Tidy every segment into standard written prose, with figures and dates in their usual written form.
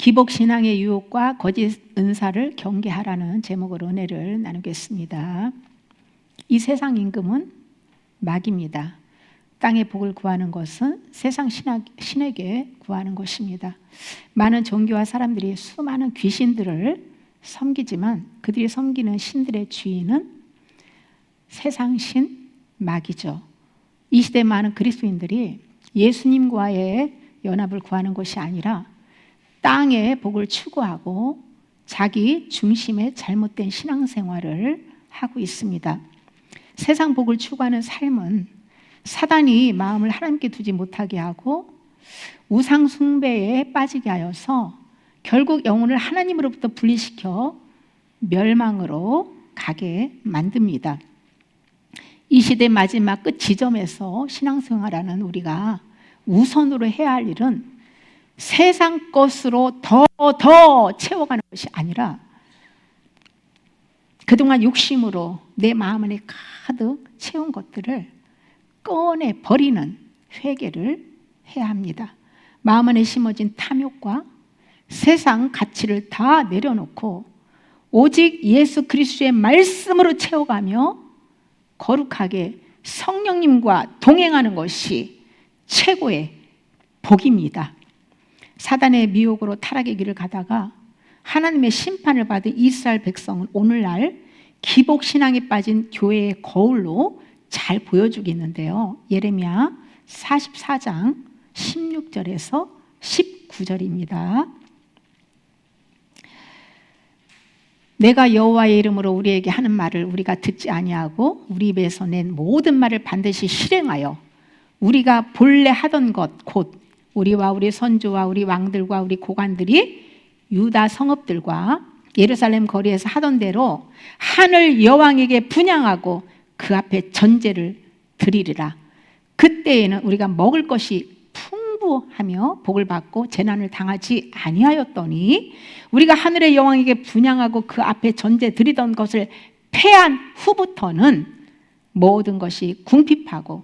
기복신앙의 유혹과 거짓 은사를 경계하라는 제목으로 은혜를 나누겠습니다. 이 세상 임금은 마귀입니다. 땅의 복을 구하는 것은 세상 신에게 구하는 것입니다. 많은 종교와 사람들이 수많은 귀신들을 섬기지만 그들이 섬기는 신들의 주인은 세상 신 마귀죠. 이 시대 많은 그리스도인들이 예수님과의 연합을 구하는 것이 아니라 땅의 복을 추구하고 자기 중심의 잘못된 신앙생활을 하고 있습니다. 세상 복을 추구하는 삶은 사단이 마음을 하나님께 두지 못하게 하고 우상 숭배에 빠지게 하여서 결국 영혼을 하나님으로부터 분리시켜 멸망으로 가게 만듭니다. 이 시대 마지막 끝 지점에서 신앙생활하는 우리가 우선으로 해야 할 일은 세상 것으로 더 채워가는 것이 아니라 그동안 욕심으로 내 마음 안에 가득 채운 것들을 꺼내 버리는 회개를 해야 합니다. 마음 안에 심어진 탐욕과 세상 가치를 다 내려놓고 오직 예수 그리스도의 말씀으로 채워가며 거룩하게 성령님과 동행하는 것이 최고의 복입니다. 사단의 미혹으로 타락의 길을 가다가 하나님의 심판을 받은 이스라엘 백성은 오늘날 기복신앙에 빠진 교회의 거울로 잘 보여주고 있는데요. 예레미야 44장 16절에서 19절입니다. 내가 여호와의 이름으로 우리에게 하는 말을 우리가 듣지 아니하고 우리 입에서 낸 모든 말을 반드시 실행하여 우리가 본래 하던 것 곧 우리와 우리 선조와 우리 왕들과 우리 고관들이 유다 성읍들과 예루살렘 거리에서 하던 대로 하늘 여왕에게 분향하고 그 앞에 전제를 드리리라. 그때에는 우리가 먹을 것이 풍부하며 복을 받고 재난을 당하지 아니하였더니 우리가 하늘의 여왕에게 분향하고 그 앞에 전제 드리던 것을 패한 후부터는 모든 것이 궁핍하고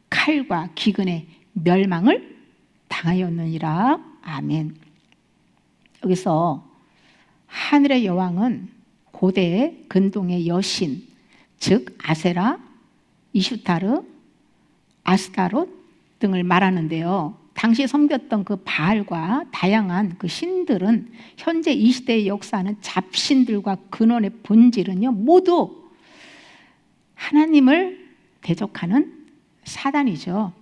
칼과 기근의 멸망을 당하였느니라. 아멘. 여기서 하늘의 여왕은 고대 근동의 여신, 즉 아세라, 이슈타르, 아스타롯 등을 말하는데요. 당시 섬겼던 그 바알과 다양한 그 신들은 현재 이 시대의 역사하는 잡신들과 근원의 본질은요, 모두 하나님을 대적하는 사단이죠.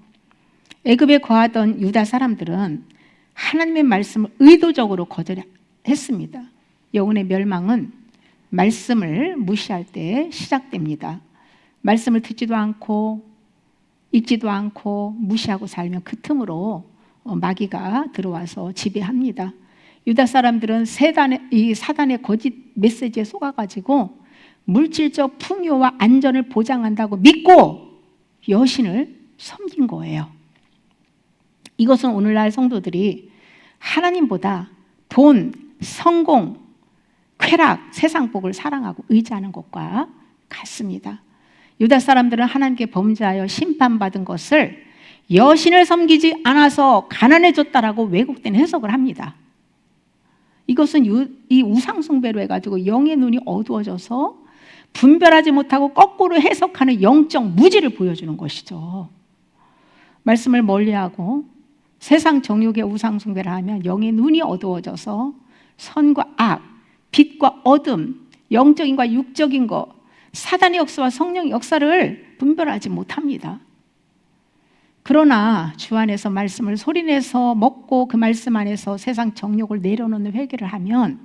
애굽에 거하던 유다 사람들은 하나님의 말씀을 의도적으로 거절했습니다. 영혼의 멸망은 말씀을 무시할 때 시작됩니다. 말씀을 듣지도 않고 읽지도 않고 무시하고 살면 그 틈으로 마귀가 들어와서 지배합니다. 유다 사람들은 이 사단의 거짓 메시지에 속아가지고 물질적 풍요와 안전을 보장한다고 믿고 여신을 섬긴 거예요. 이것은 오늘날 성도들이 하나님보다 돈, 성공, 쾌락, 세상 복을 사랑하고 의지하는 것과 같습니다. 유다 사람들은 하나님께 범죄하여 심판받은 것을 여신을 섬기지 않아서 가난해졌다라고 왜곡된 해석을 합니다. 이것은 이 우상 숭배로 해가지고 영의 눈이 어두워져서 분별하지 못하고 거꾸로 해석하는 영적 무지를 보여주는 것이죠. 말씀을 멀리하고 세상 정욕의 우상 숭배를 하면 영의 눈이 어두워져서 선과 악, 빛과 어둠, 영적인과 육적인 것, 사단의 역사와 성령의 역사를 분별하지 못합니다. 그러나 주 안에서 말씀을 소리내서 먹고 그 말씀 안에서 세상 정욕을 내려놓는 회개를 하면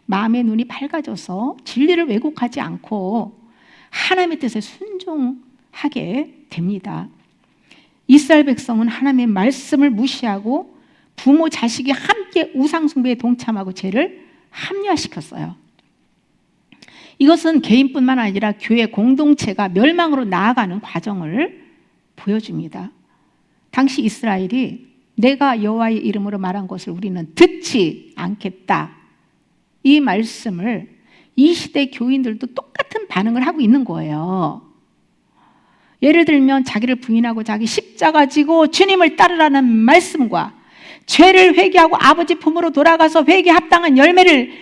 마음의 눈이 밝아져서 진리를 왜곡하지 않고 하나님의 뜻에 순종하게 됩니다. 이스라엘 백성은 하나님의 말씀을 무시하고 부모, 자식이 함께 우상 숭배에 동참하고 죄를 합리화시켰어요. 이것은 개인뿐만 아니라 교회 공동체가 멸망으로 나아가는 과정을 보여줍니다. 당시 이스라엘이 내가 여호와의 이름으로 말한 것을 우리는 듣지 않겠다. 이 말씀을 이 시대 교인들도 똑같은 반응을 하고 있는 거예요. 예를 들면 자기를 부인하고 자기 십자가 지고 주님을 따르라는 말씀과 죄를 회개하고 아버지 품으로 돌아가서 회개 합당한 열매를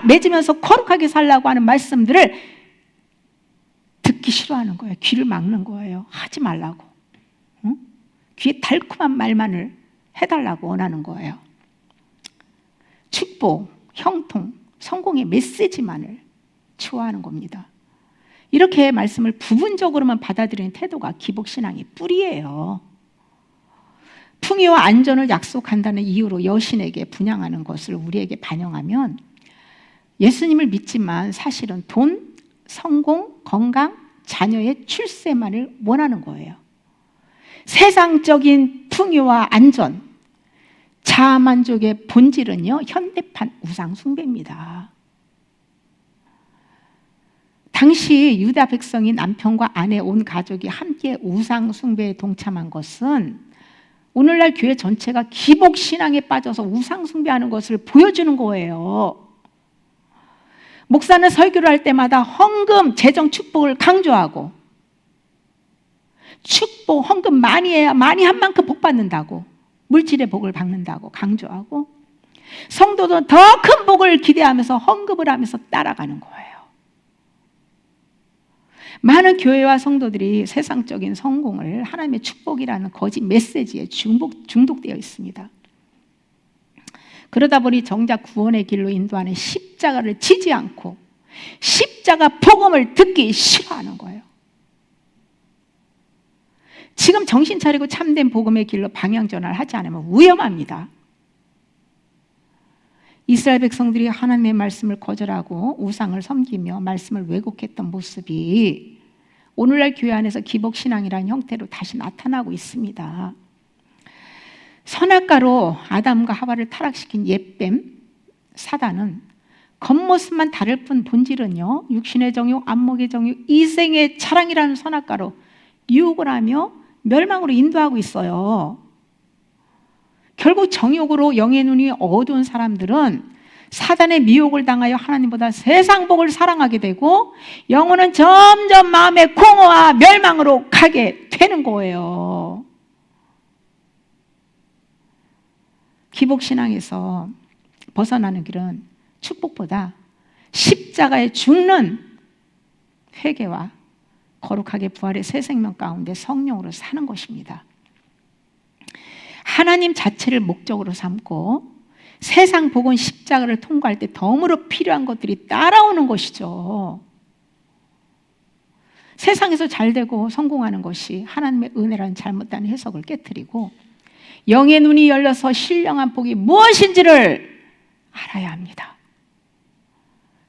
맺으면서 거룩하게 살라고 하는 말씀들을 듣기 싫어하는 거예요. 귀를 막는 거예요. 하지 말라고. 응? 귀에 달콤한 말만을 해달라고 원하는 거예요. 축복, 형통, 성공의 메시지만을 추구하는 겁니다. 이렇게 말씀을 부분적으로만 받아들이는 태도가 기복신앙의 뿌리예요. 풍요와 안전을 약속한다는 이유로 여신에게 분양하는 것을 우리에게 반영하면 예수님을 믿지만 사실은 돈, 성공, 건강, 자녀의 출세만을 원하는 거예요. 세상적인 풍요와 안전, 자아만족의 본질은요, 현대판 우상 숭배입니다. 당시 유다 백성이 남편과 아내 온 가족이 함께 우상 숭배에 동참한 것은 오늘날 교회 전체가 기복 신앙에 빠져서 우상 숭배하는 것을 보여주는 거예요. 목사는 설교를 할 때마다 헌금, 재정 축복을 강조하고 축복, 헌금 많이 해야 많이 한 만큼 복 받는다고, 물질의 복을 받는다고 강조하고 성도도 더 큰 복을 기대하면서 헌금을 하면서 따라가는 거예요. 많은 교회와 성도들이 세상적인 성공을 하나님의 축복이라는 거짓 메시지에 중독되어 있습니다. 그러다 보니 정작 구원의 길로 인도하는 십자가를 지지 않고 십자가 복음을 듣기 싫어하는 거예요. 지금 정신 차리고 참된 복음의 길로 방향전환을 하지 않으면 위험합니다. 이스라엘 백성들이 하나님의 말씀을 거절하고 우상을 섬기며 말씀을 왜곡했던 모습이 오늘날 교회 안에서 기복신앙이라는 형태로 다시 나타나고 있습니다. 선악과로 아담과 하와를 타락시킨 옛뱀 사단은 겉모습만 다를 뿐 본질은요, 육신의 정욕, 안목의 정욕, 이생의 자랑이라는 선악과로 유혹을 하며 멸망으로 인도하고 있어요. 결국 정욕으로 영의 눈이 어두운 사람들은 사단의 미혹을 당하여 하나님보다 세상 복을 사랑하게 되고 영혼은 점점 마음의 공허와 멸망으로 가게 되는 거예요. 기복신앙에서 벗어나는 길은 축복보다 십자가에 죽는 회개와 거룩하게 부활의 새 생명 가운데 성령으로 사는 것입니다. 하나님 자체를 목적으로 삼고 세상 복은 십자가를 통과할 때 덤으로 필요한 것들이 따라오는 것이죠. 세상에서 잘되고 성공하는 것이 하나님의 은혜라는 잘못된 해석을 깨트리고 영의 눈이 열려서 신령한 복이 무엇인지를 알아야 합니다.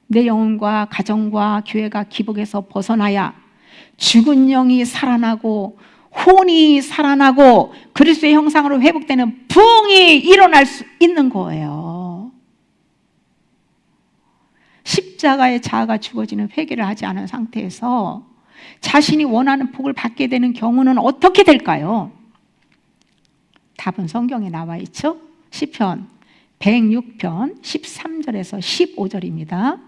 내 영혼과 가정과 교회가 기복에서 벗어나야 죽은 영이 살아나고 혼이 살아나고 그리스도의 형상으로 회복되는 부흥이 일어날 수 있는 거예요. 십자가의 자아가 죽어지는 회개를 하지 않은 상태에서 자신이 원하는 복을 받게 되는 경우는 어떻게 될까요? 답은 성경에 나와 있죠. 시편 106편 13절에서 15절입니다.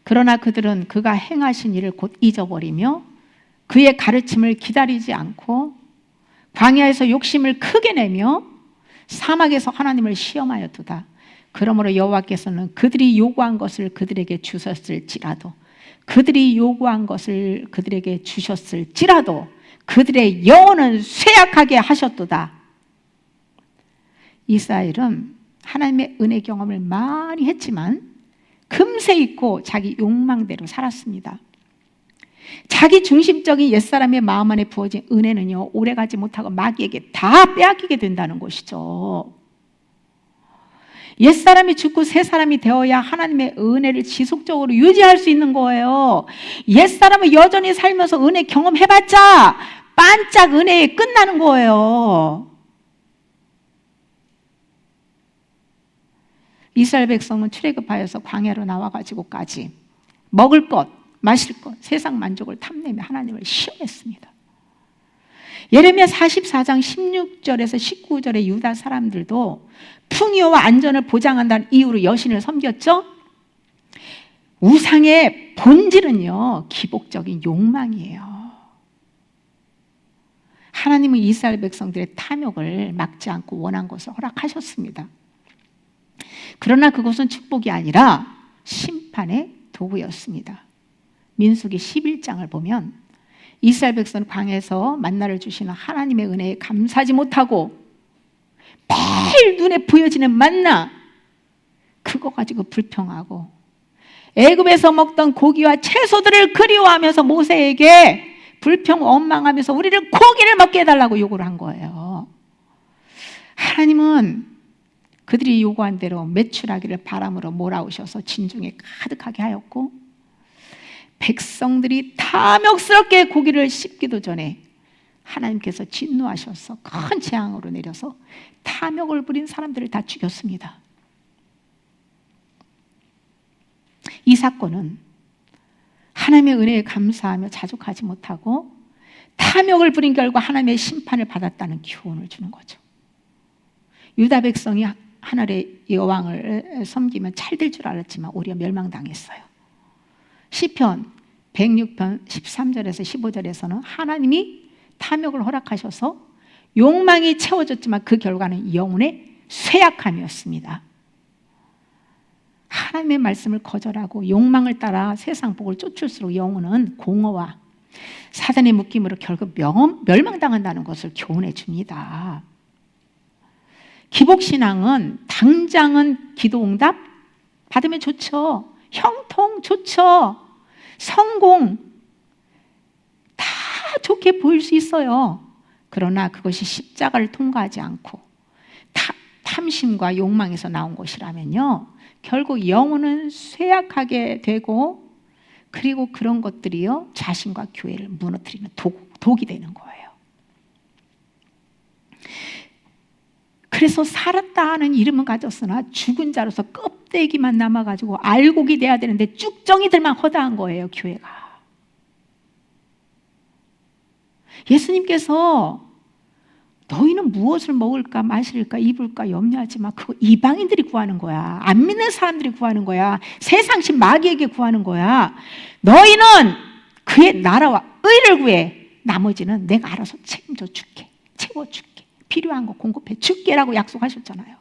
그러나 그들은 그가 행하신 일을 곧 잊어버리며 그의 가르침을 기다리지 않고 광야에서 욕심을 크게 내며 사막에서 하나님을 시험하였도다. 그러므로 여호와께서는 그들이 요구한 것을 그들에게 주셨을지라도 그들의 영혼은 쇠약하게 하셨도다. 이스라엘은 하나님의 은혜 경험을 많이 했지만 금세 잊고 자기 욕망대로 살았습니다. 자기 중심적인 옛사람의 마음 안에 부어진 은혜는요, 오래가지 못하고 마귀에게 다 빼앗기게 된다는 것이죠. 옛사람이 죽고 새사람이 되어야 하나님의 은혜를 지속적으로 유지할 수 있는 거예요. 옛사람은 여전히 살면서 은혜 경험해봤자 반짝 은혜에 끝나는 거예요. 이스라엘 백성은 출애굽하여서 광야로 나와가지고까지 먹을 것, 마실 것, 세상 만족을 탐내며 하나님을 시험했습니다. 예레미야 44장 16절에서 19절의 유다 사람들도 풍요와 안전을 보장한다는 이유로 여신을 섬겼죠. 우상의 본질은요, 기복적인 욕망이에요. 하나님은 이스라엘 백성들의 탐욕을 막지 않고 원한 것을 허락하셨습니다. 그러나 그것은 축복이 아니라 심판의 도구였습니다. 민수기 11장을 보면 이스라엘 백성은 광야에서 만나를 주시는 하나님의 은혜에 감사하지 못하고 매일 눈에 보여지는 만나 그거 가지고 불평하고 애굽에서 먹던 고기와 채소들을 그리워하면서 모세에게 불평 원망하면서 우리를 고기를 먹게 해달라고 요구를 한 거예요. 하나님은 그들이 요구한 대로 매출하기를 바람으로 몰아오셔서 진중에 가득하게 하였고 백성들이 탐욕스럽게 고기를 씹기도 전에 하나님께서 진노하셔서 큰 재앙으로 내려서 탐욕을 부린 사람들을 다 죽였습니다. 이 사건은 하나님의 은혜에 감사하며 자족하지 못하고 탐욕을 부린 결과 하나님의 심판을 받았다는 교훈을 주는 거죠. 유다 백성이 하늘의 여왕을 섬기면 잘 될 줄 알았지만 오히려 멸망당했어요. 시편 106편 13절에서 15절에서는 하나님이 탐욕을 허락하셔서 욕망이 채워졌지만 그 결과는 영혼의 쇠약함이었습니다. 하나님의 말씀을 거절하고 욕망을 따라 세상 복을 쫓을수록 영혼은 공허와 사단의 묶임으로 결국 멸망당한다는 것을 교훈해 줍니다. 기복신앙은 당장은 기도응답 받으면 좋죠. 형통 좋죠. 성공 다 좋게 보일 수 있어요. 그러나 그것이 십자가를 통과하지 않고 탐심과 욕망에서 나온 것이라면요 결국 영혼은 쇠약하게 되고 그리고 그런 것들이요 자신과 교회를 무너뜨리는 독이 되는 거예요. 그래서 살았다 하는 이름은 가졌으나 죽은 자로서 껍데기만 남아가지고 알곡이 돼야 되는데 쭉정이들만 허다한 거예요. 교회가. 예수님께서 너희는 무엇을 먹을까 마실까 입을까 염려하지 마. 그거 이방인들이 구하는 거야. 안 믿는 사람들이 구하는 거야. 세상신 마귀에게 구하는 거야. 너희는 그의 나라와 의를 구해. 나머지는 내가 알아서 책임져 줄게. 채워줄게. 필요한 거 공급해 줄게라고 약속하셨잖아요.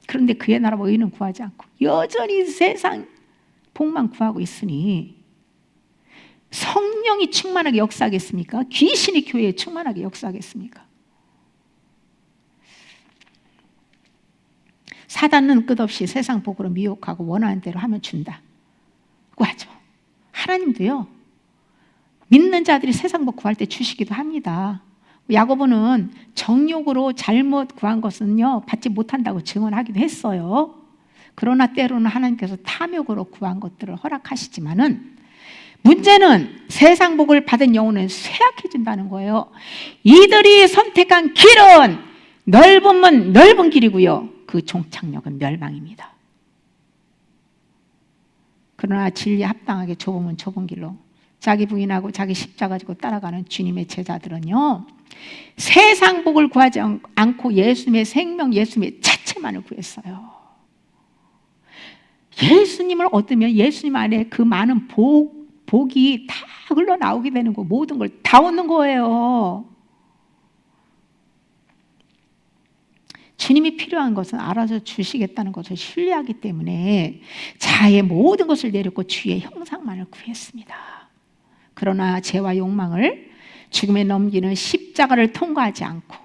그런데 그의 나라와 의는 구하지 않고 여전히 세상 복만 구하고 있으니 성령이 충만하게 역사하겠습니까? 귀신이 교회에 충만하게 역사하겠습니까? 사단은 끝없이 세상 복으로 미혹하고 원하는 대로 하면 준다고 하죠. 하나님도요 믿는 자들이 세상 복 구할 때 주시기도 합니다. 야고보는 정욕으로 잘못 구한 것은요 받지 못한다고 증언하기도 했어요. 그러나 때로는 하나님께서 탐욕으로 구한 것들을 허락하시지만은 문제는 세상 복을 받은 영혼은 쇠약해진다는 거예요. 이들이 선택한 길은 넓은 문 넓은 길이고요 그 종착역은 멸망입니다. 그러나 진리에 합당하게 좁은 문 좁은 길로 자기 부인하고 자기 십자가 지고 따라가는 주님의 제자들은요 세상 복을 구하지 않고 예수님의 생명 예수님의 자체만을 구했어요. 예수님을 얻으면 예수님 안에 그 많은 복이 다 흘러나오게 되는 거 모든 걸 다 얻는 거예요. 주님이 필요한 것은 알아서 주시겠다는 것을 신뢰하기 때문에 자의 모든 것을 내렸고 주의 형상만을 구했습니다. 그러나 죄와 욕망을 죽음에 넘기는 십자가를 통과하지 않고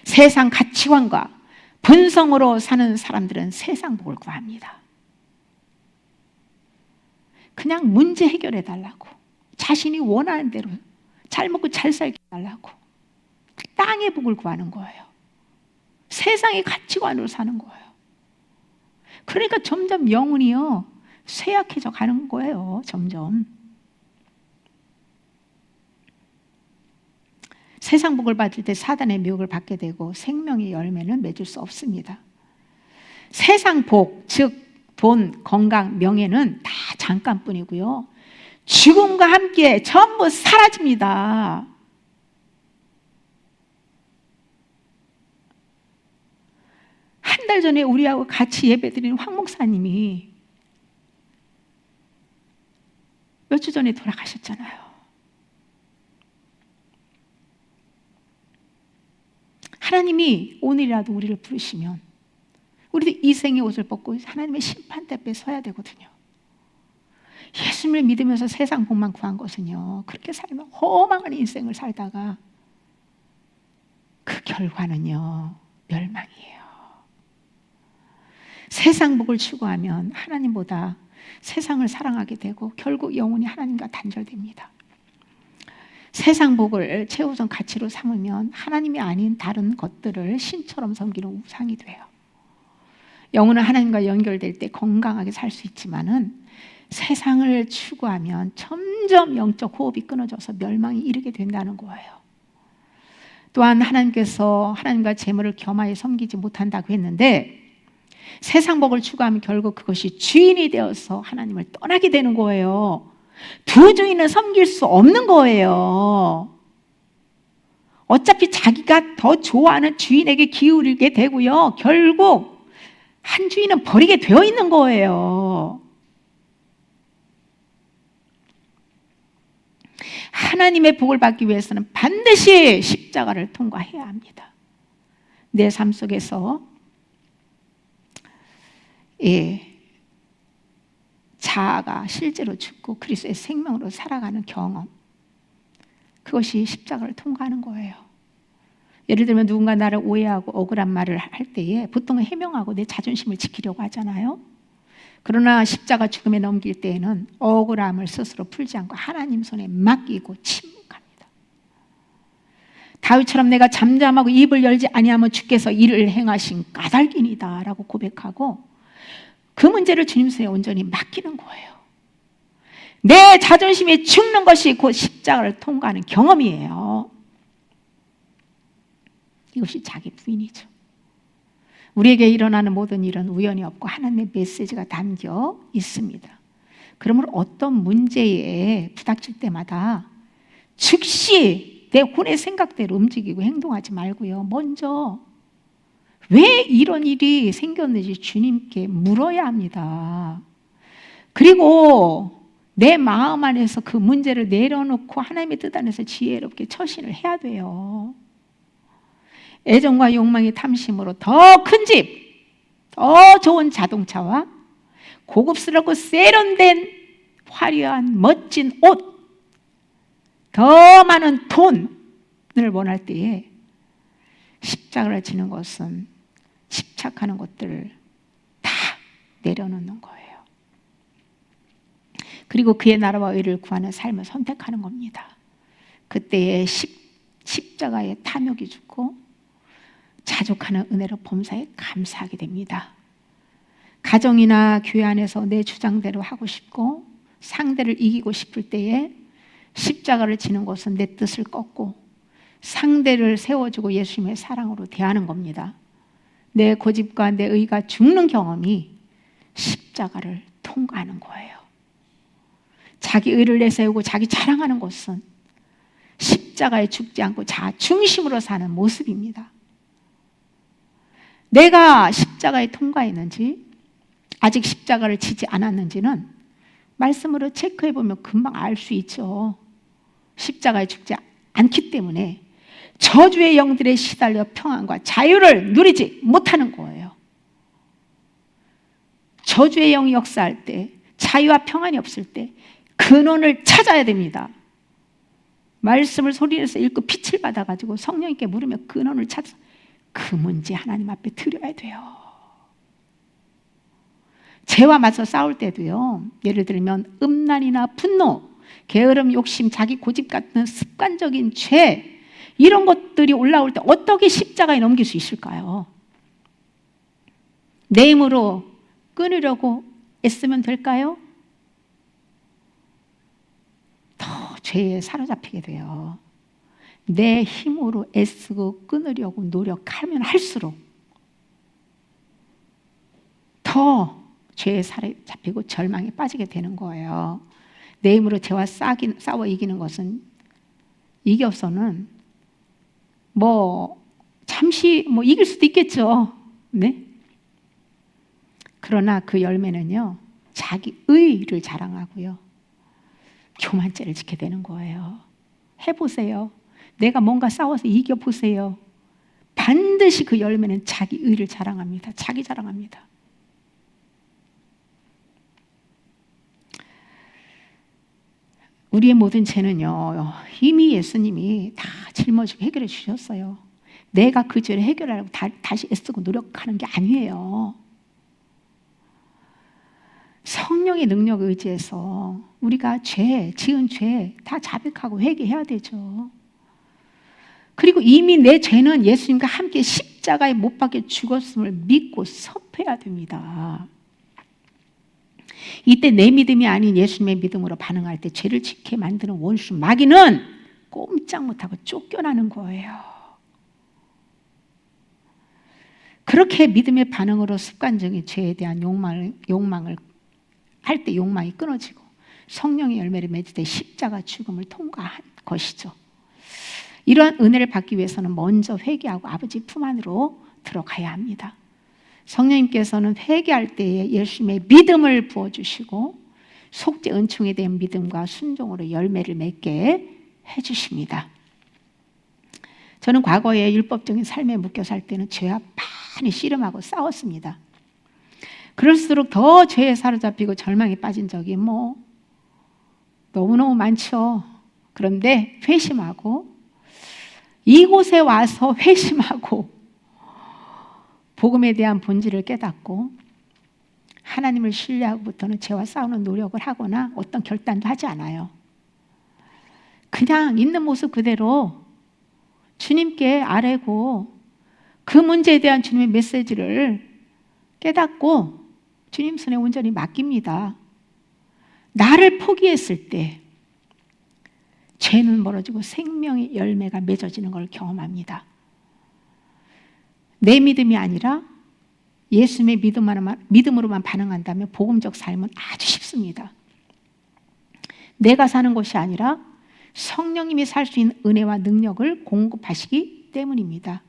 세상 가치관과 본성으로 사는 사람들은 세상 복을 구합니다. 그냥 문제 해결해 달라고 자신이 원하는 대로 잘 먹고 잘 살게 해달라고 땅의 복을 구하는 거예요. 세상의 가치관으로 사는 거예요. 그러니까 점점 영혼이요 쇠약해져 가는 거예요. 점점 세상 복을 받을 때 사단의 미혹을 받게 되고 생명의 열매는 맺을 수 없습니다. 세상 복, 즉 돈, 건강, 명예는 다 잠깐뿐이고요. 죽음과 함께 전부 사라집니다. 한 달 전에 우리하고 같이 예배드리는 황 목사님이 몇 주 전에 돌아가셨잖아요. 하나님이 오늘이라도 우리를 부르시면 우리도 이 생의 옷을 벗고 하나님의 심판대 앞에 서야 되거든요. 예수님을 믿으면서 세상 복만 구한 것은요, 그렇게 살면 허망한 인생을 살다가 그 결과는요, 멸망이에요. 세상 복을 추구하면 하나님보다 세상을 사랑하게 되고 결국 영혼이 하나님과 단절됩니다. 세상 복을 최우선 가치로 삼으면 하나님이 아닌 다른 것들을 신처럼 섬기는 우상이 돼요. 영혼은 하나님과 연결될 때 건강하게 살 수 있지만은 세상을 추구하면 점점 영적 호흡이 끊어져서 멸망이 이르게 된다는 거예요. 또한 하나님께서 하나님과 재물을 겸하여 섬기지 못한다고 했는데 세상 복을 추구하면 결국 그것이 주인이 되어서 하나님을 떠나게 되는 거예요. 두 주인은 섬길 수 없는 거예요. 어차피 자기가 더 좋아하는 주인에게 기울이게 되고요. 결국 한 주인은 버리게 되어 있는 거예요. 하나님의 복을 받기 위해서는 반드시 십자가를 통과해야 합니다. 내 삶 속에서 자아가 실제로 죽고 그리스도의 생명으로 살아가는 경험, 그것이 십자가를 통과하는 거예요. 예를 들면 누군가 나를 오해하고 억울한 말을 할 때에 보통 해명하고 내 자존심을 지키려고 하잖아요. 그러나 십자가 죽음에 넘길 때에는 억울함을 스스로 풀지 않고 하나님 손에 맡기고 침묵합니다. 다윗처럼 내가 잠잠하고 입을 열지 아니하면 주께서 이를 행하신 까닭이니이다 라고 고백하고 그 문제를 주님 손에 온전히 맡기는 거예요. 내 자존심이 죽는 것이 곧 십자가를 통과하는 경험이에요. 이것이 자기 부인이죠. 우리에게 일어나는 모든 일은 우연이 없고 하나님의 메시지가 담겨 있습니다. 그러므로 어떤 문제에 부닥칠 때마다 즉시 내 혼의 생각대로 움직이고 행동하지 말고요. 먼저 왜 이런 일이 생겼는지 주님께 물어야 합니다. 그리고 내 마음 안에서 그 문제를 내려놓고 하나님의 뜻 안에서 지혜롭게 처신을 해야 돼요. 애정과 욕망의 탐심으로 더 큰 집, 더 좋은 자동차와 고급스럽고 세련된 화려한 멋진 옷, 더 많은 돈을 원할 때에 십자가를 지는 것은 집착하는 것들을 다 내려놓는 거예요. 그리고 그의 나라와 의를 구하는 삶을 선택하는 겁니다. 그때에 십자가의 탐욕이 죽고 자족하는 은혜로 범사에 감사하게 됩니다. 가정이나 교회 안에서 내 주장대로 하고 싶고 상대를 이기고 싶을 때에 십자가를 지는 것은 내 뜻을 꺾고 상대를 세워주고 예수님의 사랑으로 대하는 겁니다. 내 고집과 내 의가 죽는 경험이 십자가를 통과하는 거예요. 자기 의를 내세우고 자기 자랑하는 것은 십자가에 죽지 않고 자아 중심으로 사는 모습입니다. 내가 십자가에 통과했는지 아직 십자가를 지지 않았는지는 말씀으로 체크해 보면 금방 알 수 있죠. 십자가에 죽지 않기 때문에 저주의 영들에 시달려 평안과 자유를 누리지 못하는 거예요. 저주의 영이 역사할 때, 자유와 평안이 없을 때 근원을 찾아야 됩니다. 말씀을 소리내서 읽고 빛을 받아가지고 성령님께 물으며 근원을 찾아서 그 문제 하나님 앞에 드려야 돼요. 죄와 맞서 싸울 때도요, 예를 들면 음란이나 분노, 게으름, 욕심, 자기 고집 같은 습관적인 죄, 이런 것들이 올라올 때 어떻게 십자가에 넘길 수 있을까요? 내 힘으로 끊으려고 애쓰면 될까요? 더 죄에 사로잡히게 돼요. 내 힘으로 애쓰고 끊으려고 노력하면 할수록 더 죄에 사로잡히고 절망에 빠지게 되는 거예요. 내 힘으로 죄와 싸워 이기는 것은 이겨서는 잠시 이길 수도 있겠죠. 네? 그러나 그 열매는요, 자기 의를 자랑하고요, 교만죄를 지게 되는 거예요. 해보세요. 내가 뭔가 싸워서 이겨보세요. 반드시 그 열매는 자기 의를 자랑합니다. 자기 자랑합니다. 우리의 모든 죄는요, 이미 예수님이 다 짊어지고 해결해 주셨어요. 내가 그 죄를 해결하려고 다시 애쓰고 노력하는 게 아니에요. 성령의 능력을 의지해서 우리가 지은 죄 다 자백하고 회개해야 되죠. 그리고 이미 내 죄는 예수님과 함께 십자가에 못 박혀 죽었음을 믿고 섭해야 됩니다. 이때 내 믿음이 아닌 예수님의 믿음으로 반응할 때 죄를 짓게 만드는 원수 마귀는 꼼짝 못하고 쫓겨나는 거예요. 그렇게 믿음의 반응으로 습관적인 죄에 대한 욕망을 할 때 욕망이 끊어지고 성령의 열매를 맺을 때 십자가 죽음을 통과한 것이죠. 이러한 은혜를 받기 위해서는 먼저 회개하고 아버지 품 안으로 들어가야 합니다. 성령님께서는 회개할 때에 예수님의 믿음을 부어주시고 속죄 은총에 대한 믿음과 순종으로 열매를 맺게 해주십니다. 저는 과거에 율법적인 삶에 묶여 살 때는 죄와 많이 씨름하고 싸웠습니다. 그럴수록 더 죄에 사로잡히고 절망에 빠진 적이 너무너무 많죠. 그런데 회심하고 이곳에 와서 회심하고 복음에 대한 본질을 깨닫고 하나님을 신뢰하고부터는 죄와 싸우는 노력을 하거나 어떤 결단도 하지 않아요. 그냥 있는 모습 그대로 주님께 아뢰고 그 문제에 대한 주님의 메시지를 깨닫고 주님 손에 온전히 맡깁니다. 나를 포기했을 때 죄는 멀어지고 생명의 열매가 맺어지는 걸 경험합니다. 내 믿음이 아니라 예수님의 믿음으로만 반응한다면 복음적 삶은 아주 쉽습니다. 내가 사는 것이 아니라 성령님이 살 수 있는 은혜와 능력을 공급하시기 때문입니다.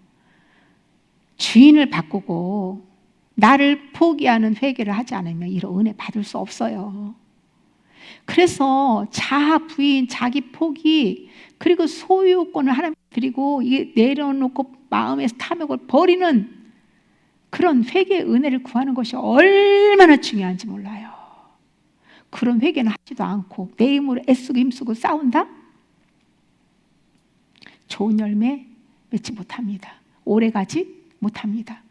주인을 바꾸고 나를 포기하는 회개를 하지 않으면 이런 은혜 받을 수 없어요. 그래서 자아 부인, 자기 포기, 그리고 소유권을 하나님께 드리고 이게 내려놓고 마음에서 탐욕을 버리는 그런 회개의 은혜를 구하는 것이 얼마나 중요한지 몰라요. 그런 회개는 하지도 않고 내 힘으로 애쓰고 힘쓰고 싸운다? 좋은 열매 맺지 못합니다. 오래가지 못합니다.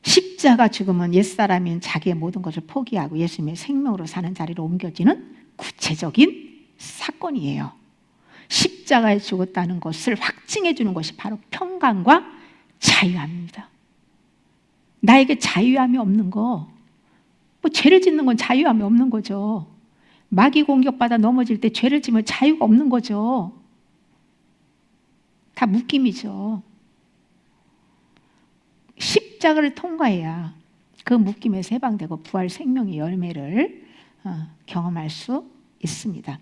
십자가 죽음은 옛사람인 자기의 모든 것을 포기하고 예수님의 생명으로 사는 자리로 옮겨지는 구체적인 사건이에요. 십자가에 죽었다는 것을 확증해 주는 것이 바로 평강과 자유함입니다. 나에게 자유함이 없는 거, 죄를 짓는 건 자유함이 없는 거죠. 마귀 공격받아 넘어질 때 죄를 지면 자유가 없는 거죠. 다 묶임이죠. 십자가를 통과해야 그 묶임에서 해방되고 부활 생명의 열매를 경험할 수 있습니다.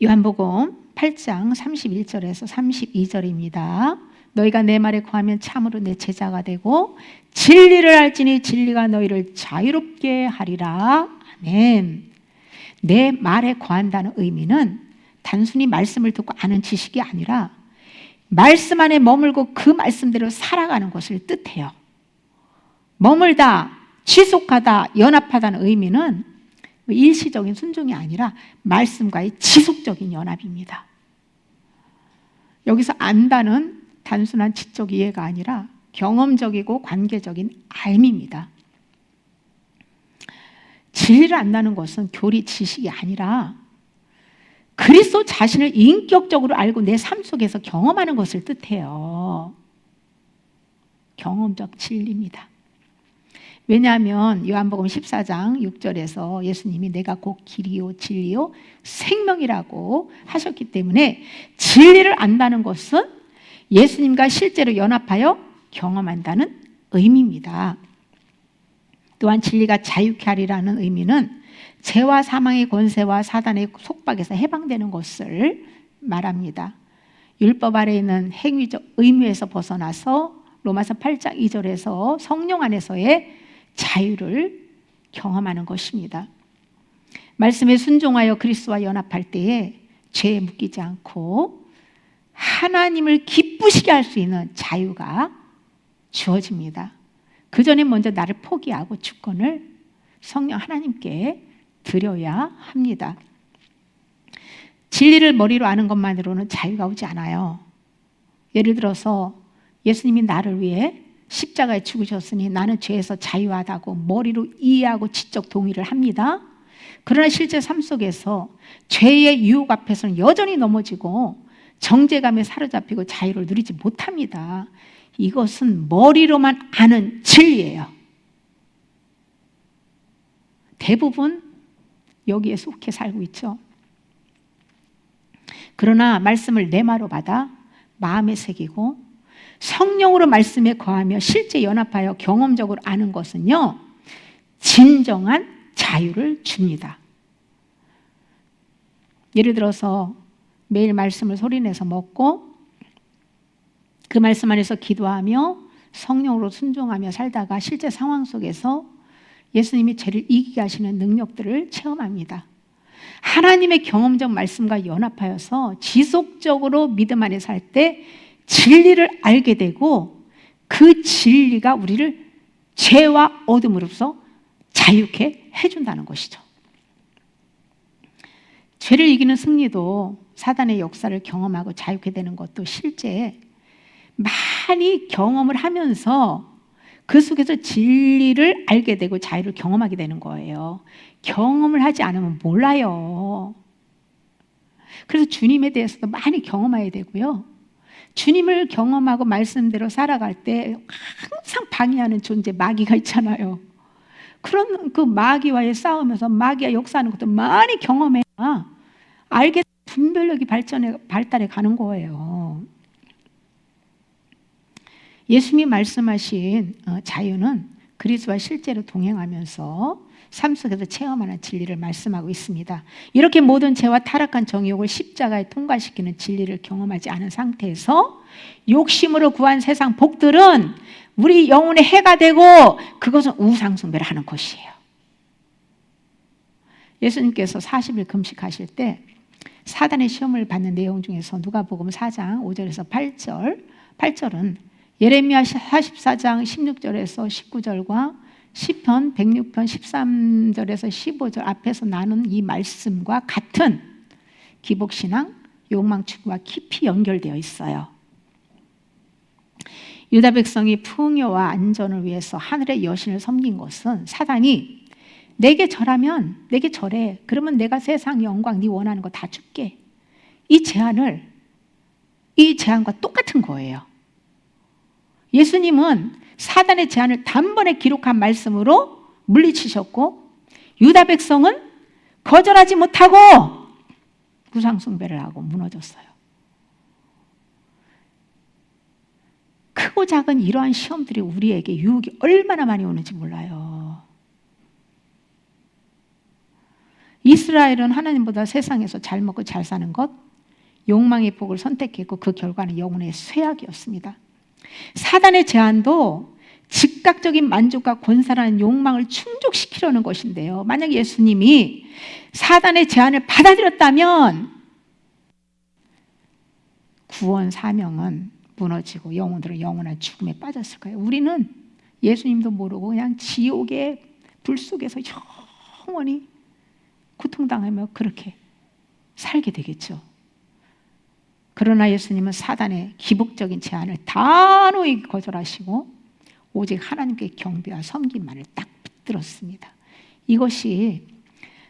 요한복음 8장 31절에서 32절입니다. 너희가 내 말에 구하면 참으로 내 제자가 되고 진리를 알지니 진리가 너희를 자유롭게 하리라. 아멘. 내 말에 구한다는 의미는 단순히 말씀을 듣고 아는 지식이 아니라 말씀 안에 머물고 그 말씀대로 살아가는 것을 뜻해요. 머물다, 지속하다, 연합하다는 의미는 일시적인 순종이 아니라 말씀과의 지속적인 연합입니다. 여기서 안다는 단순한 지적 이해가 아니라 경험적이고 관계적인 알미입니다. 진리를 안다는 것은 교리 지식이 아니라 그리스도 자신을 인격적으로 알고 내 삶 속에서 경험하는 것을 뜻해요. 경험적 진리입니다. 왜냐하면 요한복음 14장 6절에서 예수님이 내가 곧 길이요 진리요 생명이라고 하셨기 때문에 진리를 안다는 것은 예수님과 실제로 연합하여 경험한다는 의미입니다. 또한 진리가 자유케 하리라는 의미는 죄와 사망의 권세와 사단의 속박에서 해방되는 것을 말합니다. 율법 아래 있는 행위적 의무에서 벗어나서 로마서 8장 2절에서 성령 안에서의 자유를 경험하는 것입니다. 말씀에 순종하여 그리스도와 연합할 때에 죄에 묶이지 않고 하나님을 기쁘시게 할 수 있는 자유가 주어집니다. 그 전에 먼저 나를 포기하고 주권을 성령 하나님께 드려야 합니다. 진리를 머리로 아는 것만으로는 자유가 오지 않아요. 예를 들어서 예수님이 나를 위해 십자가에 죽으셨으니 나는 죄에서 자유하다고 머리로 이해하고 지적 동의를 합니다. 그러나 실제 삶 속에서 죄의 유혹 앞에서는 여전히 넘어지고 정죄감에 사로잡히고 자유를 누리지 못합니다. 이것은 머리로만 아는 진리예요. 대부분 여기에 속해 살고 있죠. 그러나 말씀을 내마로 받아 마음에 새기고 성령으로 말씀에 거하며 실제 연합하여 경험적으로 아는 것은요, 진정한 자유를 줍니다. 예를 들어서 매일 말씀을 소리내서 먹고 그 말씀 안에서 기도하며 성령으로 순종하며 살다가 실제 상황 속에서 예수님이 죄를 이기게 하시는 능력들을 체험합니다. 하나님의 경험적 말씀과 연합하여서 지속적으로 믿음 안에 살 때 진리를 알게 되고 그 진리가 우리를 죄와 어둠으로부터 자유케 해준다는 것이죠. 죄를 이기는 승리도 사단의 역사를 경험하고 자유케 되는 것도 실제 많이 경험을 하면서 그 속에서 진리를 알게 되고 자유를 경험하게 되는 거예요. 경험을 하지 않으면 몰라요. 그래서 주님에 대해서도 많이 경험해야 되고요. 주님을 경험하고 말씀대로 살아갈 때 항상 방해하는 존재 마귀가 있잖아요. 그런 그 마귀와의 싸움에서 마귀가 역사하는 것도 많이 경험해야 알게 분별력이 발달해 가는 거예요. 예수님이 말씀하신 자유는 그리스도와 실제로 동행하면서 삶 속에서 체험하는 진리를 말씀하고 있습니다. 이렇게 모든 죄와 타락한 정욕을 십자가에 통과시키는 진리를 경험하지 않은 상태에서 욕심으로 구한 세상 복들은 우리 영혼의 해가 되고 그것은 우상숭배를 하는 것이에요. 예수님께서 40일 금식하실 때 사단의 시험을 받는 내용 중에서 누가복음 4장 5절에서 8절은 예레미야 44장 16절에서 19절과 시편 106편 13절에서 15절 앞에서 나눈 이 말씀과 같은 기복신앙, 욕망 추구와 깊이 연결되어 있어요. 유다 백성이 풍요와 안전을 위해서 하늘의 여신을 섬긴 것은 사단이 내게 절하면 내게 절해. 그러면 내가 세상 영광 네 원하는 거 다 줄게. 이 제안과 똑같은 거예요. 예수님은 사단의 제안을 단번에 기록한 말씀으로 물리치셨고 유다 백성은 거절하지 못하고 우상숭배를 하고 무너졌어요. 크고 작은 이러한 시험들이 우리에게 유혹이 얼마나 많이 오는지 몰라요. 이스라엘은 하나님보다 세상에서 잘 먹고 잘 사는 것, 욕망의 복을 선택했고 그 결과는 영혼의 쇠약이었습니다. 사단의 제안도 즉각적인 만족과 권사라는 욕망을 충족시키려는 것인데요. 만약 예수님이 사단의 제안을 받아들였다면 구원 사명은 무너지고 영혼들은 영원한 죽음에 빠졌을 거예요. 우리는 예수님도 모르고 그냥 지옥의 불 속에서 영원히 고통당하며 그렇게 살게 되겠죠. 그러나 예수님은 사단의 기복적인 제안을 단호히 거절하시고 오직 하나님께 경배와 섬김만을 딱 붙들었습니다. 이것이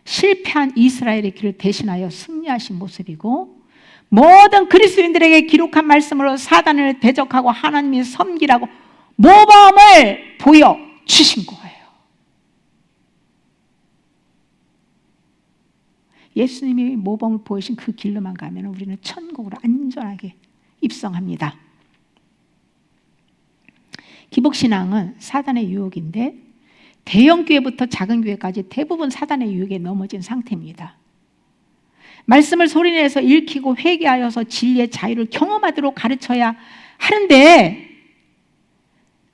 실패한 이스라엘의 길을 대신하여 승리하신 모습이고 모든 그리스도인들에게 기록한 말씀으로 사단을 대적하고 하나님을 섬기라고 모범을 보여주신 거예요. 예수님이 모범을 보이신 그 길로만 가면 우리는 천국으로 안전하게 입성합니다. 기복신앙은 사단의 유혹인데 대형 교회부터 작은 교회까지 대부분 사단의 유혹에 넘어진 상태입니다. 말씀을 소리내서 읽히고 회개하여서 진리의 자유를 경험하도록 가르쳐야 하는데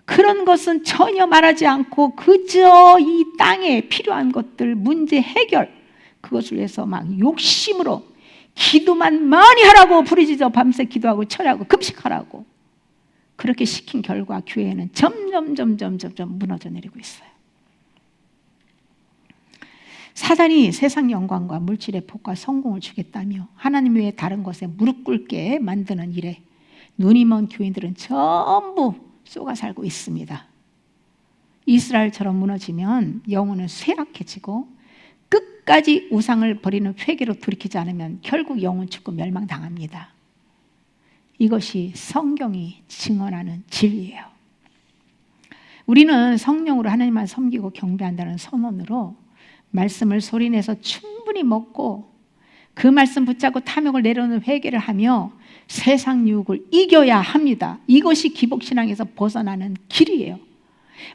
그런 것은 전혀 말하지 않고 그저 이 땅에 필요한 것들 문제 해결 그것을 위해서 막 욕심으로 기도만 많이 하라고 부르짖어 밤새 기도하고 철야하고 금식하라고 그렇게 시킨 결과 교회는 점점 무너져 내리고 있어요. 사단이 세상 영광과 물질의 복과 성공을 주겠다며 하나님 외에 다른 것에 무릎 꿇게 만드는 일에 눈이 먼 교인들은 전부 쏘가 살고 있습니다. 이스라엘처럼 무너지면 영혼은 쇠락해지고 끝까지 우상을 버리는 회개로 돌이키지 않으면 결국 영혼 죽고 멸망당합니다. 이것이 성경이 증언하는 진리예요. 우리는 성령으로 하나님만 섬기고 경배한다는 선언으로 말씀을 소리내서 충분히 먹고 그 말씀 붙잡고 탐욕을 내려놓는 회개를 하며 세상 유혹을 이겨야 합니다. 이것이 기복신앙에서 벗어나는 길이에요.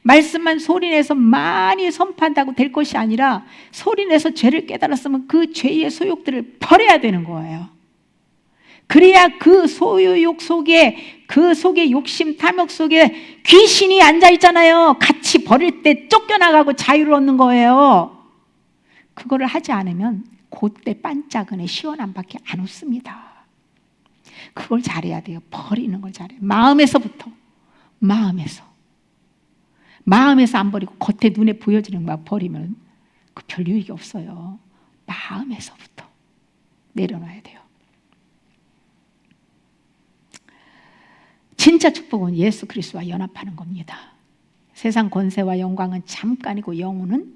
말씀만 소리내서 많이 선포한다고 될 것이 아니라 소리내서 죄를 깨달았으면 그 죄의 소욕들을 버려야 되는 거예요. 그래야 그 소유욕 속에 그 속에 욕심 탐욕 속에 귀신이 앉아있잖아요. 같이 버릴 때 쫓겨나가고 자유를 얻는 거예요. 그거를 하지 않으면 그때 반짝은 애 시원함밖에 안 웃습니다. 그걸 잘해야 돼요. 버리는 걸 잘해요. 마음에서부터. 마음에서 안 버리고 겉에 눈에 보여지는 거 버리면 그 별 유익이 없어요. 마음에서부터 내려놔야 돼요. 진짜 축복은 예수 그리스도와 연합하는 겁니다. 세상 권세와 영광은 잠깐이고 영혼은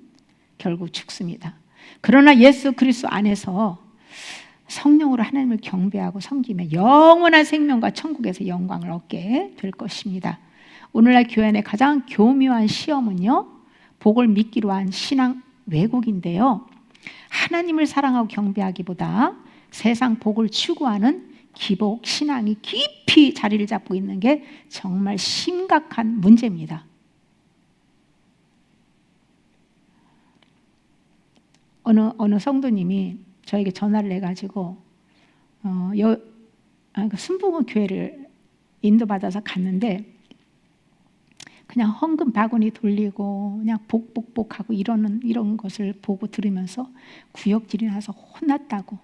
결국 죽습니다. 그러나 예수 그리스도 안에서 성령으로 하나님을 경배하고 섬기며 영원한 생명과 천국에서 영광을 얻게 될 것입니다. 오늘날 교회 안에 가장 교묘한 시험은요, 복을 믿기로 한 신앙 왜곡인데요, 하나님을 사랑하고 경배하기보다 세상 복을 추구하는 기복 신앙이 깊이 자리를 잡고 있는 게 정말 심각한 문제입니다. 어느 성도님이 저에게 전화를 해가지고 순복음 교회를 인도받아서 갔는데 그냥 헌금 바구니 돌리고 그냥 복하고 이런 것을 보고 들으면서 구역질이 나서 혼났다고,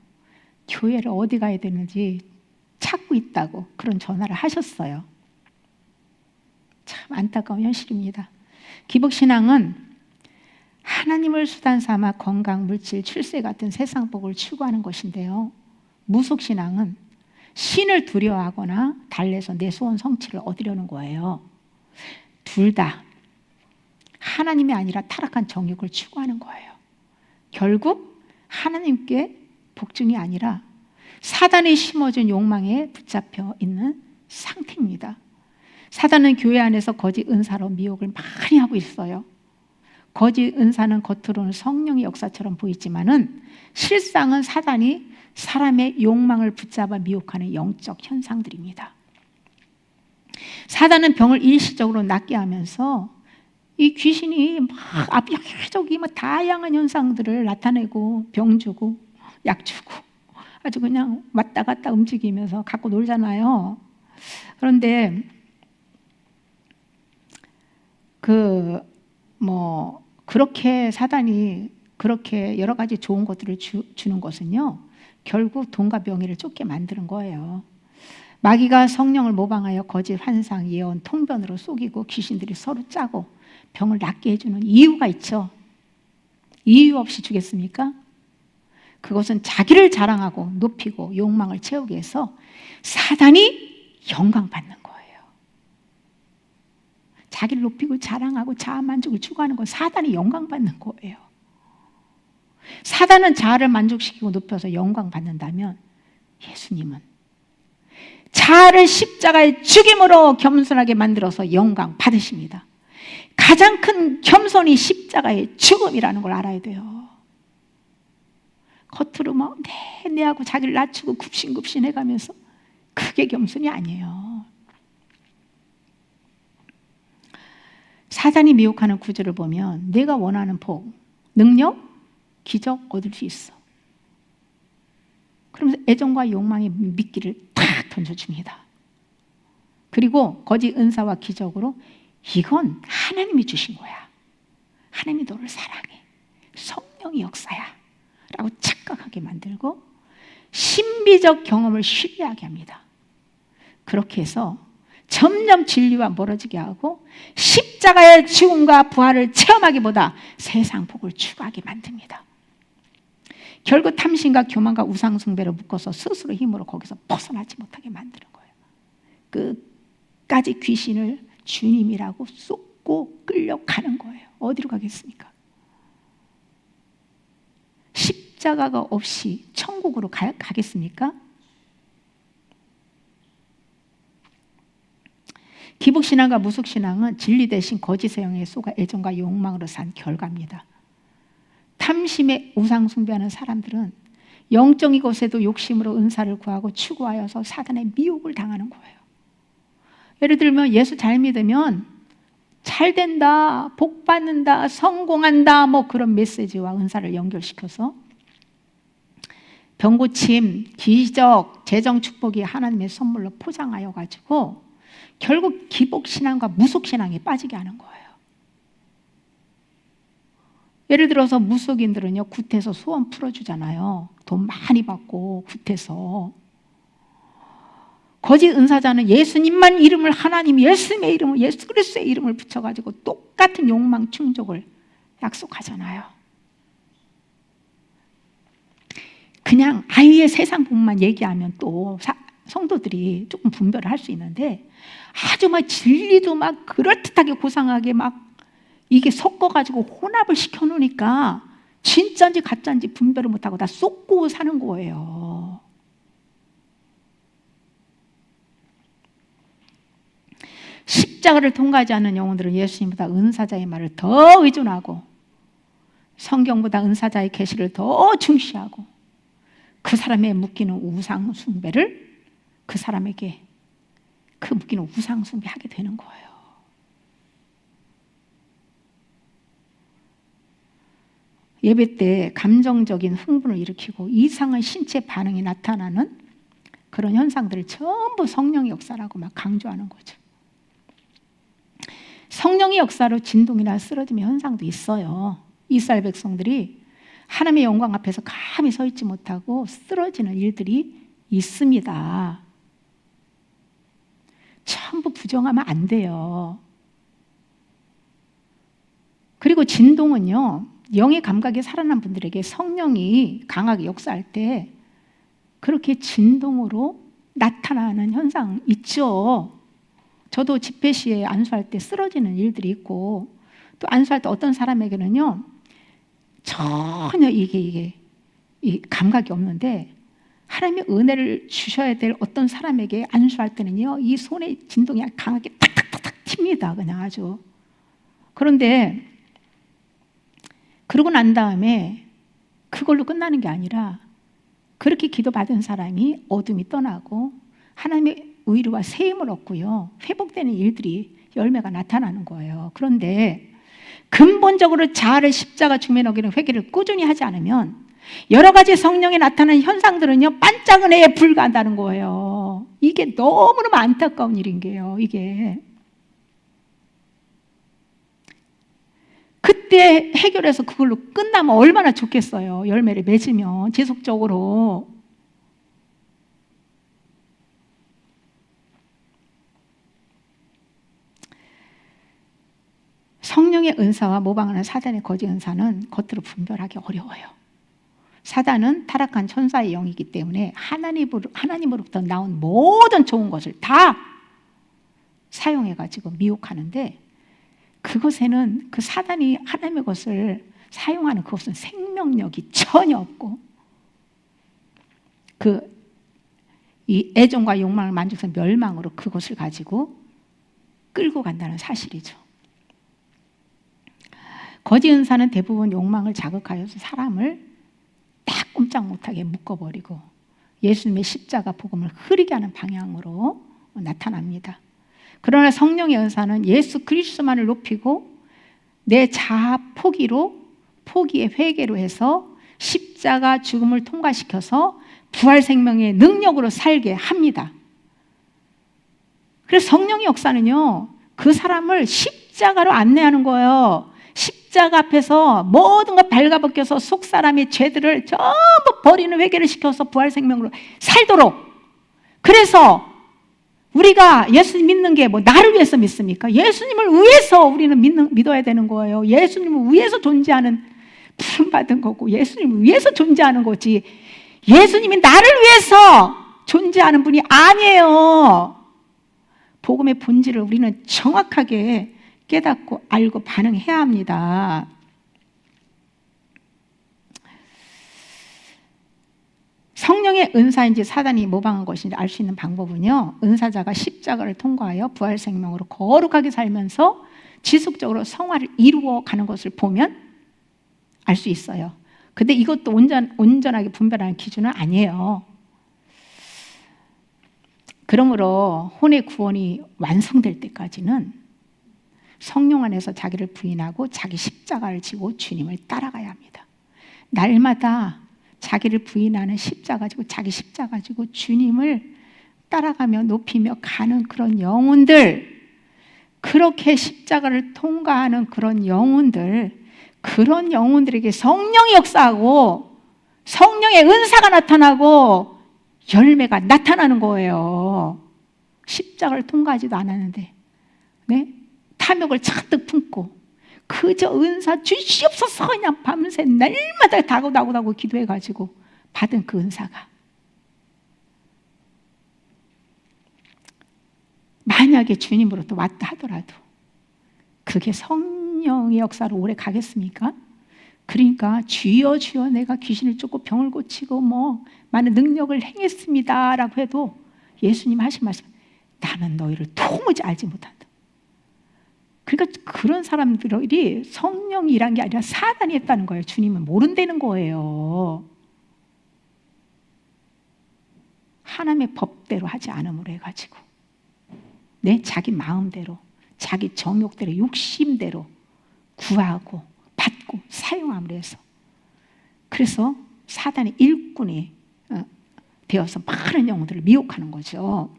교회를 어디 가야 되는지 찾고 있다고 그런 전화를 하셨어요. 참 안타까운 현실입니다. 기복신앙은 하나님을 수단 삼아 건강, 물질, 출세 같은 세상 복을 추구하는 것인데요, 무속신앙은 신을 두려워하거나 달래서 내 소원 성취를 얻으려는 거예요. 둘 다 하나님이 아니라 타락한 정욕을 추구하는 거예요. 결국 하나님께 복중이 아니라 사단이 심어준 욕망에 붙잡혀 있는 상태입니다. 사단은 교회 안에서 거짓 은사로 미혹을 많이 하고 있어요. 거짓 은사는 겉으로는 성령의 역사처럼 보이지만은 실상은 사단이 사람의 욕망을 붙잡아 미혹하는 영적 현상들입니다. 사단은 병을 일시적으로 낫게 하면서 이 귀신이 막 여기저기 막 다양한 현상들을 나타내고 병 주고 약 주고 아주 그냥 왔다 갔다 움직이면서 갖고 놀잖아요. 그런데 그렇게 사단이 그렇게 여러 가지 좋은 것들을 주는 것은요, 결국 돈과 명예를 쫓게 만드는 거예요. 마귀가 성령을 모방하여 거짓 환상, 예언, 통변으로 속이고 귀신들이 서로 짜고 병을 낫게 해주는 이유가 있죠. 이유 없이 주겠습니까? 그것은 자기를 자랑하고 높이고 욕망을 채우기 위해서 사단이 영광받는 거예요. 자기를 높이고 자랑하고 자아만족을 추구하는 건 사단이 영광받는 거예요. 사단은 자아를 만족시키고 높여서 영광받는다면 예수님은 자아를 십자가의 죽임으로 겸손하게 만들어서 영광 받으십니다. 가장 큰 겸손이 십자가의 죽음이라는 걸 알아야 돼요. 겉으로 막 내하고 자기를 낮추고 굽신굽신 해가면서 그게 겸손이 아니에요. 사단이 미혹하는 구조를 보면 내가 원하는 복, 능력, 기적 얻을 수 있어. 그러면서 애정과 욕망의 미끼를 탁 던져줍니다. 그리고 거짓 은사와 기적으로 이건 하나님이 주신 거야. 하나님이 너를 사랑해. 성령의 역사야. 라고 착각하게 만들고 신비적 경험을 신뢰하게 합니다. 그렇게 해서 점점 진리와 멀어지게 하고 십자가의 죽음과 부활을 체험하기보다 세상 복을 추구하게 만듭니다. 결국 탐심과 교만과 우상숭배를 묶어서 스스로 힘으로 거기서 벗어나지 못하게 만드는 거예요. 끝까지 귀신을 주님이라고 쏟고 끌려가는 거예요. 어디로 가겠습니까? 십자가가 없이 천국으로 가겠습니까? 기복신앙과 무속신앙은 진리 대신 거짓의 영에 속아 애정과 욕망으로 산 결과입니다. 탐심에 우상숭배하는 사람들은 영적인 것에도 욕심으로 은사를 구하고 추구하여서 사단의 미혹을 당하는 거예요. 예를 들면 예수 잘 믿으면 잘 된다, 복 받는다, 성공한다, 뭐 그런 메시지와 은사를 연결시켜서 병고침, 기적, 재정 축복이 하나님의 선물로 포장하여 가지고 결국 기복신앙과 무속신앙에 빠지게 하는 거예요. 예를 들어서 무속인들은요, 굿해서 소원 풀어주잖아요. 돈 많이 받고 굿해서. 거짓 은사자는 예수님만 이름을, 하나님 예수님의 이름을, 예수 그리스도의 이름을 붙여가지고 똑같은 욕망 충족을 약속하잖아요. 그냥 아예 세상 복만 얘기하면 또 성도들이 조금 분별을 할 수 있는데 아주 막 진리도 막 그럴듯하게 고상하게 막 이게 섞어가지고 혼합을 시켜놓으니까 진짜인지 가짜인지 분별을 못하고 다 쏟고 사는 거예요. 십자가를 통과하지 않는 영혼들은 예수님보다 은사자의 말을 더 의존하고 성경보다 은사자의 계시를 더 중시하고 그 사람의 묶이는 우상 숭배를 그 사람에게 그 묶이는 우상 숭배하게 되는 거예요. 예배 때 감정적인 흥분을 일으키고 이상한 신체 반응이 나타나는 그런 현상들을 전부 성령의 역사라고 막 강조하는 거죠. 성령의 역사로 진동이나 쓰러짐의 현상도 있어요. 이스라엘 백성들이 하나님의 영광 앞에서 감히 서 있지 못하고 쓰러지는 일들이 있습니다. 전부 부정하면 안 돼요. 그리고 진동은요, 영의 감각이 살아난 분들에게 성령이 강하게 역사할 때 그렇게 진동으로 나타나는 현상 있죠. 저도 집회 시에 안수할 때 쓰러지는 일들이 있고 또 안수할 때 어떤 사람에게는요 전혀 이게 이 감각이 없는데 하나님의 은혜를 주셔야 될 어떤 사람에게 안수할 때는요 이 손의 진동이 강하게 탁탁탁탁 튑니다. 그냥 아주. 그런데 그러고 난 다음에 그걸로 끝나는 게 아니라 그렇게 기도받은 사람이 어둠이 떠나고 하나님의 의로와 세임을 얻고요 회복되는 일들이 열매가 나타나는 거예요. 그런데 근본적으로 자아를 십자가 주면 어기는 회개를 꾸준히 하지 않으면 여러 가지 성령에 나타나는 현상들은요 반짝 은혜에 불과한다는 거예요. 이게 너무너무 안타까운 일인 게요. 이게 그때 해결해서 그걸로 끝나면 얼마나 좋겠어요. 열매를 맺으면 지속적으로. 성령의 은사와 모방하는 사단의 거짓 은사는 겉으로 분별하기 어려워요. 사단은 타락한 천사의 영이기 때문에 하나님으로부터 나온 모든 좋은 것을 다 사용해가지고 미혹하는데 그것에는 그 사단이 하나님의 것을 사용하는 그것은 생명력이 전혀 없고 이 애정과 욕망을 만족해서 멸망으로 그것을 가지고 끌고 간다는 사실이죠. 거짓 은사는 대부분 욕망을 자극하여서 사람을 딱 꼼짝 못하게 묶어버리고 예수님의 십자가 복음을 흐리게 하는 방향으로 나타납니다. 그러나 성령의 은사는 예수 그리스도만을 높이고 내 자아 포기의 회개로 해서 십자가 죽음을 통과시켜서 부활 생명의 능력으로 살게 합니다. 그래서 성령의 역사는요 그 사람을 십자가로 안내하는 거예요. 십자가 앞에서 모든 걸 발가벗겨서 속 사람의 죄들을 전부 버리는 회개를 시켜서 부활 생명으로 살도록. 그래서 우리가 예수님 믿는 게 뭐 나를 위해서 믿습니까? 예수님을 위해서 우리는 믿어야 되는 거예요. 예수님을 위해서 존재하는, 부름받은 거고 예수님을 위해서 존재하는 거지, 예수님이 나를 위해서 존재하는 분이 아니에요. 복음의 본질을 우리는 정확하게 깨닫고 알고 반응해야 합니다. 성령의 은사인지 사단이 모방한 것인지 알 수 있는 방법은요, 은사자가 십자가를 통과하여 부활 생명으로 거룩하게 살면서 지속적으로 성화를 이루어 가는 것을 보면 알 수 있어요. 근데 이것도 온전하게 분별하는 기준은 아니에요. 그러므로 혼의 구원이 완성될 때까지는 성령 안에서 자기를 부인하고 자기 십자가를 지고 주님을 따라가야 합니다. 날마다 자기를 부인하는 십자가 지고 자기 십자가 지고 주님을 따라가며 높이며 가는 그런 영혼들, 그렇게 십자가를 통과하는 그런 영혼들에게 성령이 역사하고 성령의 은사가 나타나고 열매가 나타나는 거예요. 십자가를 통과하지도 않았는데, 네? 탐욕을 잔뜩 품고 그저 은사 주시옵소서 그냥 밤새 날마다 다고 기도해가지고 받은 그 은사가, 만약에 주님으로부터 왔다 하더라도 그게 성령의 역사로 오래 가겠습니까? 그러니까 주여 주여 내가 귀신을 쫓고 병을 고치고 뭐 많은 능력을 행했습니다 라고 해도 예수님 하신 말씀, 나는 너희를 도무지 알지 못한다. 그러니까 그런 사람들이 성령이 일한 게 아니라 사단이 했다는 거예요. 주님은 모른다는 거예요. 하나님의 법대로 하지 않음으로 해가지고 자기 마음대로 자기 정욕대로 욕심대로 구하고 받고 사용함으로 해서, 그래서 사단의 일꾼이 되어서 많은 영혼들을 미혹하는 거죠.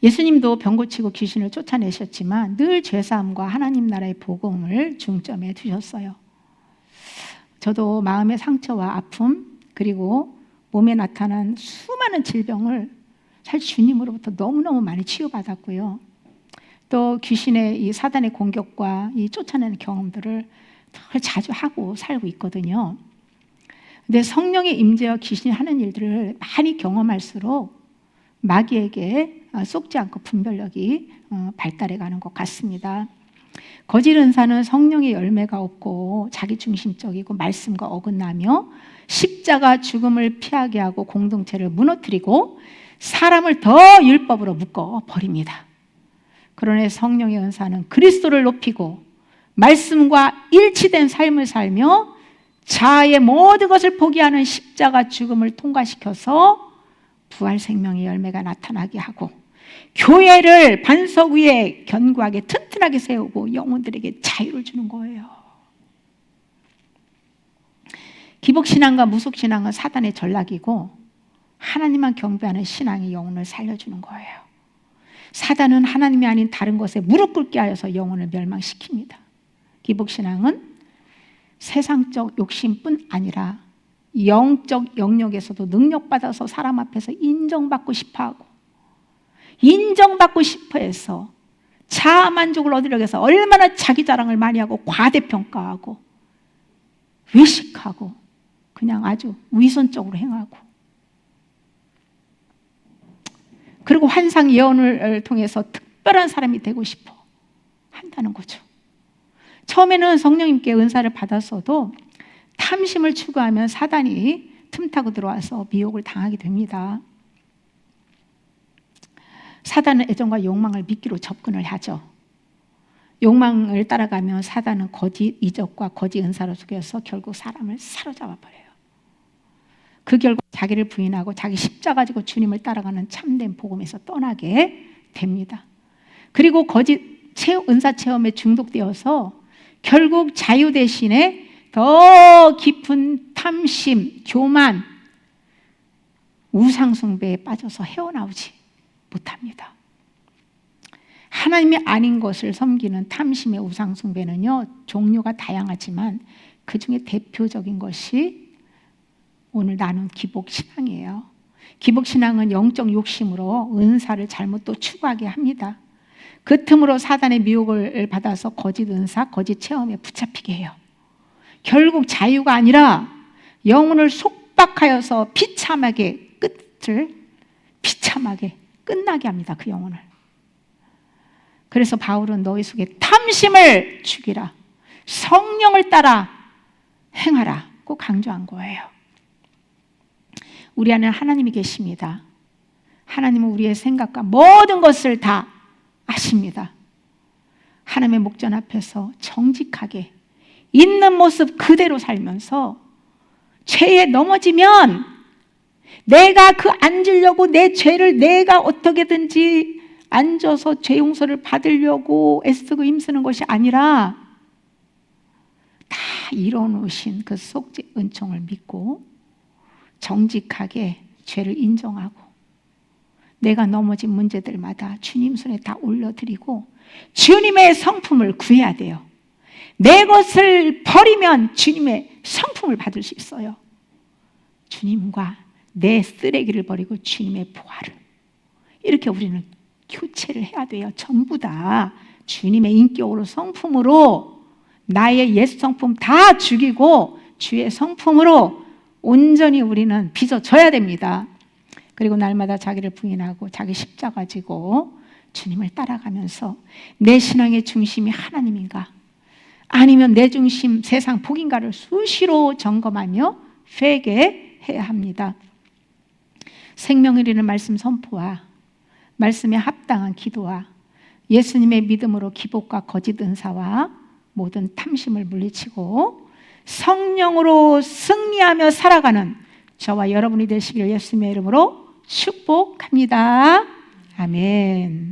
예수님도 병 고치고 귀신을 쫓아내셨지만 늘 죄사함과 하나님 나라의 복음을 중점에 두셨어요. 저도 마음의 상처와 아픔 그리고 몸에 나타난 수많은 질병을 사실 주님으로부터 너무너무 많이 치유받았고요. 또 귀신의 이 사단의 공격과 이 쫓아내는 경험들을 더 자주 하고 살고 있거든요. 근데 성령의 임재와 귀신이 하는 일들을 많이 경험할수록 마귀에게 속지 않고 분별력이 발달해 가는 것 같습니다. 거짓 은사는 성령의 열매가 없고 자기중심적이고 말씀과 어긋나며 십자가 죽음을 피하게 하고 공동체를 무너뜨리고 사람을 더 율법으로 묶어버립니다. 그러나 성령의 은사는 그리스도를 높이고 말씀과 일치된 삶을 살며 자아의 모든 것을 포기하는 십자가 죽음을 통과시켜서 부활 생명의 열매가 나타나게 하고 교회를 반석 위에 견고하게 튼튼하게 세우고 영혼들에게 자유를 주는 거예요. 기복신앙과 무속신앙은 사단의 전략이고 하나님만 경배하는 신앙이 영혼을 살려주는 거예요. 사단은 하나님이 아닌 다른 것에 무릎 꿇게 하여서 영혼을 멸망시킵니다. 기복신앙은 세상적 욕심뿐 아니라 영적 영역에서도 능력받아서 사람 앞에서 인정받고 싶어하고 인정받고 싶어해서 자아만족을 얻으려고 해서 얼마나 자기 자랑을 많이 하고 과대평가하고 외식하고 그냥 아주 위선적으로 행하고, 그리고 환상 예언을 통해서 특별한 사람이 되고 싶어 한다는 거죠. 처음에는 성령님께 은사를 받았어도 탐심을 추구하면 사단이 틈타고 들어와서 미혹을 당하게 됩니다. 사단은 애정과 욕망을 미끼로 접근을 하죠. 욕망을 따라가면 사단은 거짓 이적과 거짓 은사로 속여서 결국 사람을 사로잡아 버려요. 그 결과 자기를 부인하고 자기 십자가 지고 주님을 따라가는 참된 복음에서 떠나게 됩니다. 그리고 거짓 은사 체험에 중독되어서 결국 자유 대신에 더 깊은 탐심, 교만, 우상숭배에 빠져서 헤어나오지 못합니다. 하나님이 아닌 것을 섬기는 탐심의 우상 숭배는요, 종류가 다양하지만 그 중에 대표적인 것이 오늘 나눈 기복신앙이에요. 기복신앙은 영적 욕심으로 은사를 잘못 또 추구하게 합니다. 그 틈으로 사단의 미혹을 받아서 거짓 은사, 거짓 체험에 붙잡히게 해요. 결국 자유가 아니라 영혼을 속박하여서 비참하게 끝나게 합니다. 그 영혼을. 그래서 바울은 너희 속에 탐심을 죽이라, 성령을 따라 행하라 꼭 강조한 거예요. 우리 안에 하나님이 계십니다. 하나님은 우리의 생각과 모든 것을 다 아십니다. 하나님의 목전 앞에서 정직하게 있는 모습 그대로 살면서 죄에 넘어지면 내가 그 앉으려고 내 죄를 내가 어떻게든지 앉아서 죄 용서를 받으려고 애쓰고 힘쓰는 것이 아니라 다 이뤄놓으신 그 속죄 은총을 믿고 정직하게 죄를 인정하고 내가 넘어진 문제들마다 주님 손에 다 올려드리고 주님의 성품을 구해야 돼요. 내 것을 버리면 주님의 성품을 받을 수 있어요. 주님과 내 쓰레기를 버리고 주님의 보화를, 이렇게 우리는 교체를 해야 돼요. 전부 다 주님의 인격으로 성품으로 나의 옛 성품 다 죽이고 주의 성품으로 온전히 우리는 빚어져야 됩니다. 그리고 날마다 자기를 부인하고 자기 십자가 지고 주님을 따라가면서 내 신앙의 중심이 하나님인가 아니면 내 중심 세상 복인가를 수시로 점검하며 회개해야 합니다. 생명을 이루는 말씀 선포와 말씀에 합당한 기도와 예수님의 믿음으로 기복과 거짓 은사와 모든 탐심을 물리치고 성령으로 승리하며 살아가는 저와 여러분이 되시길 예수님의 이름으로 축복합니다. 아멘.